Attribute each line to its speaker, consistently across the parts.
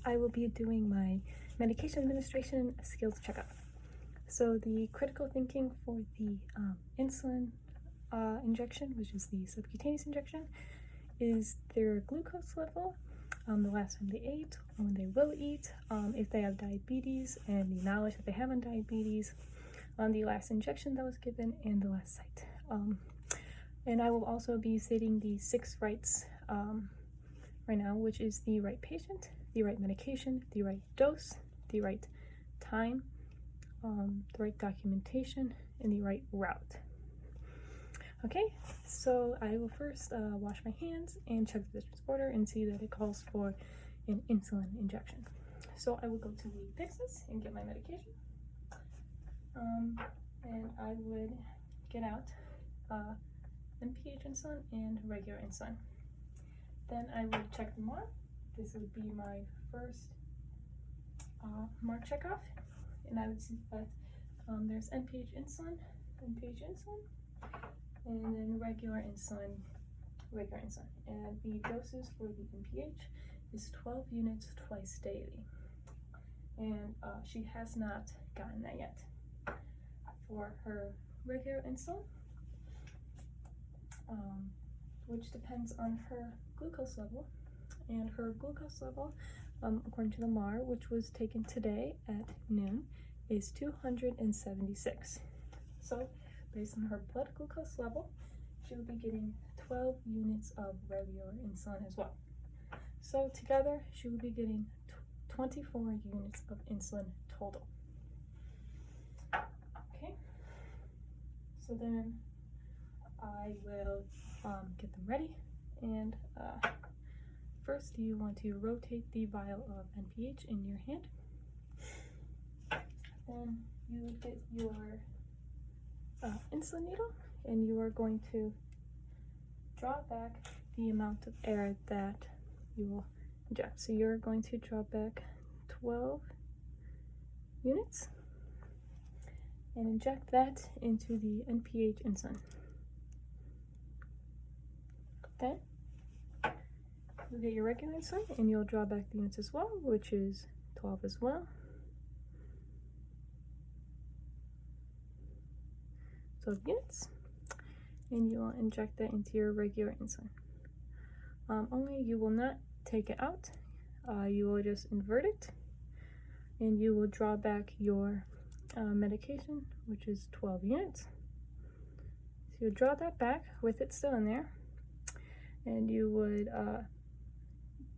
Speaker 1: I will be doing my medication administration skills checkup. So the critical thinking for the insulin injection, which is the subcutaneous injection, is their glucose level, the last time they ate, when they will eat, if they have diabetes, and the knowledge that they have on diabetes, on the last injection that was given, and the last site. And I will also be stating the 6 rights right now, which is the right patient, the right medication, the right dose, the right time, the right documentation, and the right route. Okay, so I will first wash my hands and check the district's order and see that it calls for an insulin injection. So I will go to the Pyxis and get my medication. And I would get out NPH insulin and regular insulin. Then I would check the MAR. This would be my first MAR checkoff, and I would see that there's NPH insulin, and then regular insulin. And the doses for the NPH is 12 units twice daily. And she has not gotten that yet. For her regular insulin, which depends on her glucose level, and her glucose level, according to the MAR, which was taken today at noon, is 276. So based on her blood glucose level, she will be getting 12 units of regular insulin as well. So together, she will be getting 24 units of insulin total. Okay, so then I will get them ready, and first you want to rotate the vial of NPH in your hand. Then you would get your insulin needle, and you are going to draw back the amount of air that you will inject. So you're going to draw back 12 units and inject that into the NPH insulin. Then you'll get your regular insulin, and you'll draw back the units as well, which is 12 as well. 12 units, and you will inject that into your regular insulin. Only you will not take it out, you will just invert it, and you will draw back your medication, which is 12 units. So you'll draw that back with it still in there, and you would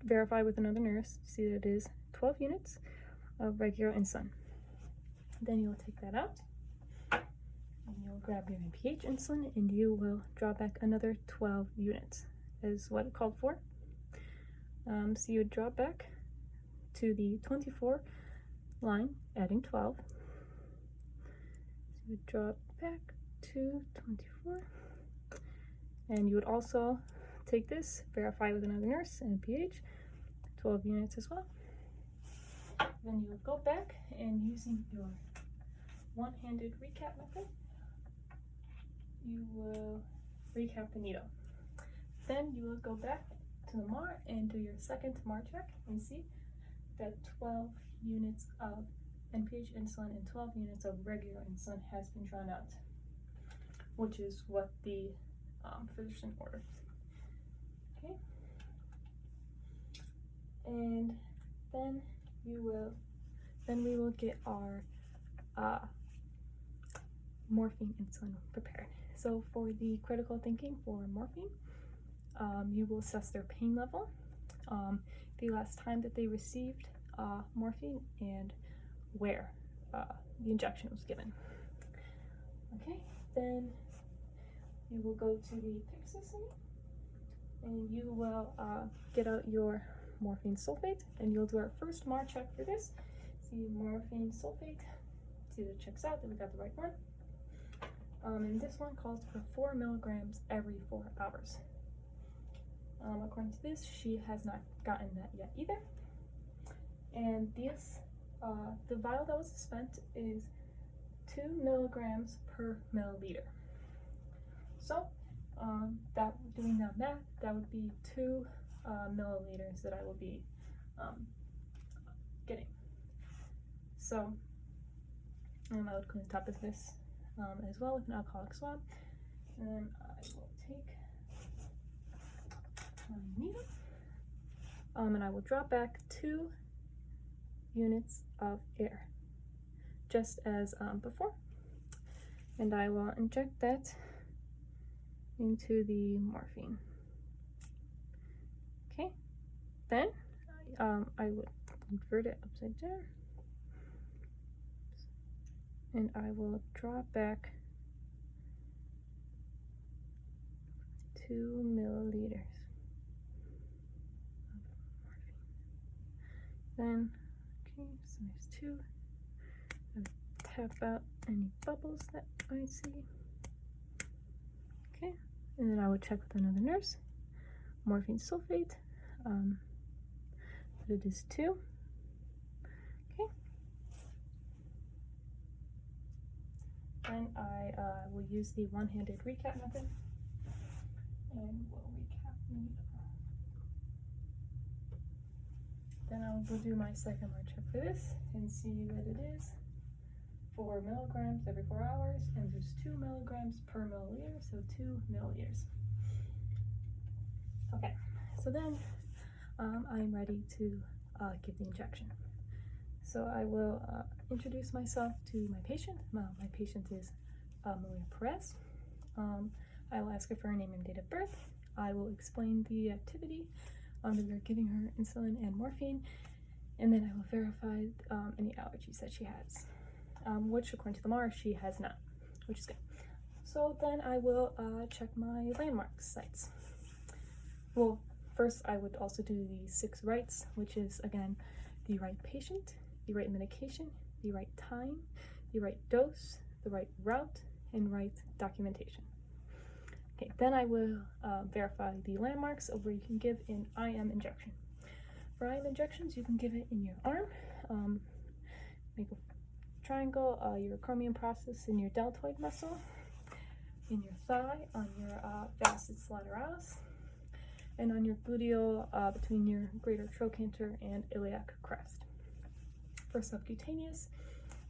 Speaker 1: verify with another nurse to see that it is 12 units of regular insulin. Then you will take that out, and you'll grab your NPH insulin, and you will draw back another 12 units, is what it called for. So you would draw back to the 24 line, adding 12. So you would draw back to 24, and you would also take this, verify with another nurse, NPH, 12 units as well. Then you would go back, and using your one-handed recap method, you will recap the needle. Then you will go back to the MAR and do your second MAR check and see that 12 units of NPH insulin and 12 units of regular insulin has been drawn out, which is what the physician ordered. Okay, and then we will get our morphine insulin prepared. So for the critical thinking for morphine, you will assess their pain level, the last time that they received morphine, and where the injection was given. Okay, then you will go to the Pyxis, and you will get out your morphine sulfate, and you'll do our first MAR check for this. See morphine sulfate, see that it checks out, that we got the right one. And this one calls for 4 milligrams every 4 hours. According to this, she has not gotten that yet either. And this, the vial that was spent is 2 milligrams per milliliter. So, doing that math, that would be 2 milliliters that I will be So I would clean the top of this as well with an alcoholic swab. And then I will take my needle and I will drop back 2 units of air, just as before. And I will inject that into the morphine. Okay, then I would invert it upside down, and I will draw back 2 milliliters of morphine. Then, okay, so there's 2. I tap out any bubbles that I see. Okay, and then I would check with another nurse. Morphine sulfate, but it is 2. Okay. Then I will use the one-handed recap method, and we'll recap the needle. Then I will do my second line check for this and see that it is 4 milligrams every 4 hours, and there's 2 milligrams per milliliter, so 2 milliliters. Okay, so then I'm ready to give the injection. So I will introduce myself to my patient. My patient is Maria Perez. I will ask her for her name and date of birth. I will explain the activity that we're giving her insulin and morphine, and then I will verify any allergies that she has, which according to the MAR she has not, which is good. So then I will check my landmark sites. Well, first I would also do the 6 rights, which is again the right patient, the right medication, the right time, the right dose, the right route, and right documentation. Okay, then I will verify the landmarks of where you can give an IM injection. For IM injections, you can give it in your arm, make a triangle, your chromium process in your deltoid muscle, in your thigh, on your vastus lateralis, and on your gluteal between your greater trochanter and iliac crest. For subcutaneous,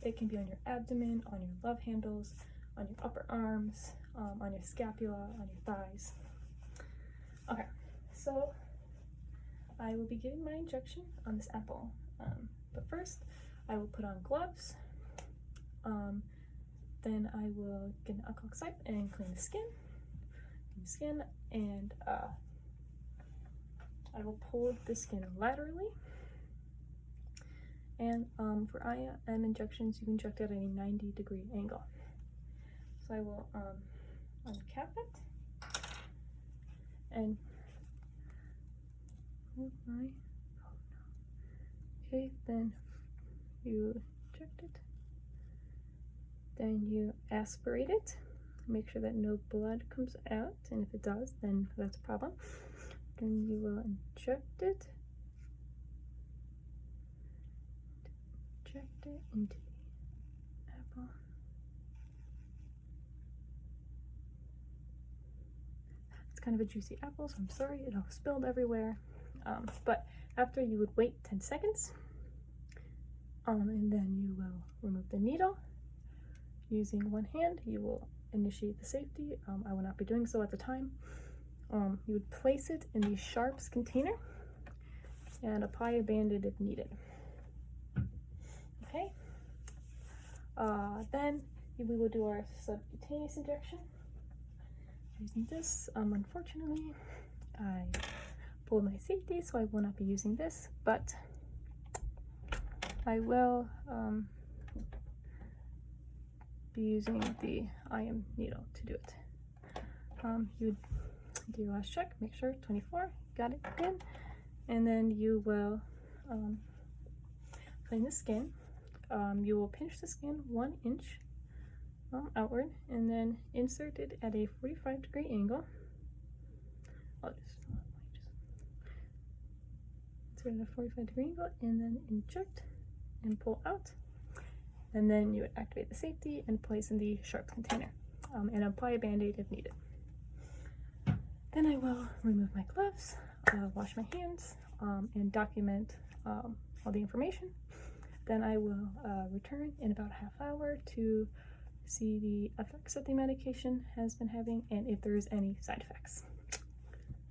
Speaker 1: it can be on your abdomen, on your love handles, on your upper arms, on your scapula, on your thighs. Okay, so I will be giving my injection on this apple, but first I will put on gloves. Then I will get an alcoholic wipe and clean the skin, and I will pull the skin laterally. And for IM injections, you can inject at a 90-degree angle. So I will uncap it and hold my, okay, then you inject it. Then you aspirate it. Make sure that no blood comes out, and if it does, then that's a problem. Then you will inject it. Inject it into the apple. It's kind of a juicy apple, so I'm sorry it all spilled everywhere. But after, you would wait 10 seconds, and then you will remove the needle. Using one hand, you will initiate the safety. I will not be doing so at the time. You would place it in the sharps container and apply a band-aid if needed. Okay. Then we will do our subcutaneous injection using this. Unfortunately, I pulled my safety, so I will not be using this, but I will be using the IM needle to do it. You would do your last check, make sure 24, got it, good. And then you will clean the skin. You will pinch the skin 1 inch outward, and then insert it at a 45-degree angle. I'll just insert it at a 45-degree angle, and then inject and pull out. And then you would activate the safety and place in the sharps container, and apply a band-aid if needed. Then I will remove my gloves, wash my hands, and document all the information. Then I will return in about a half hour to see the effects that the medication has been having and if there's any side effects.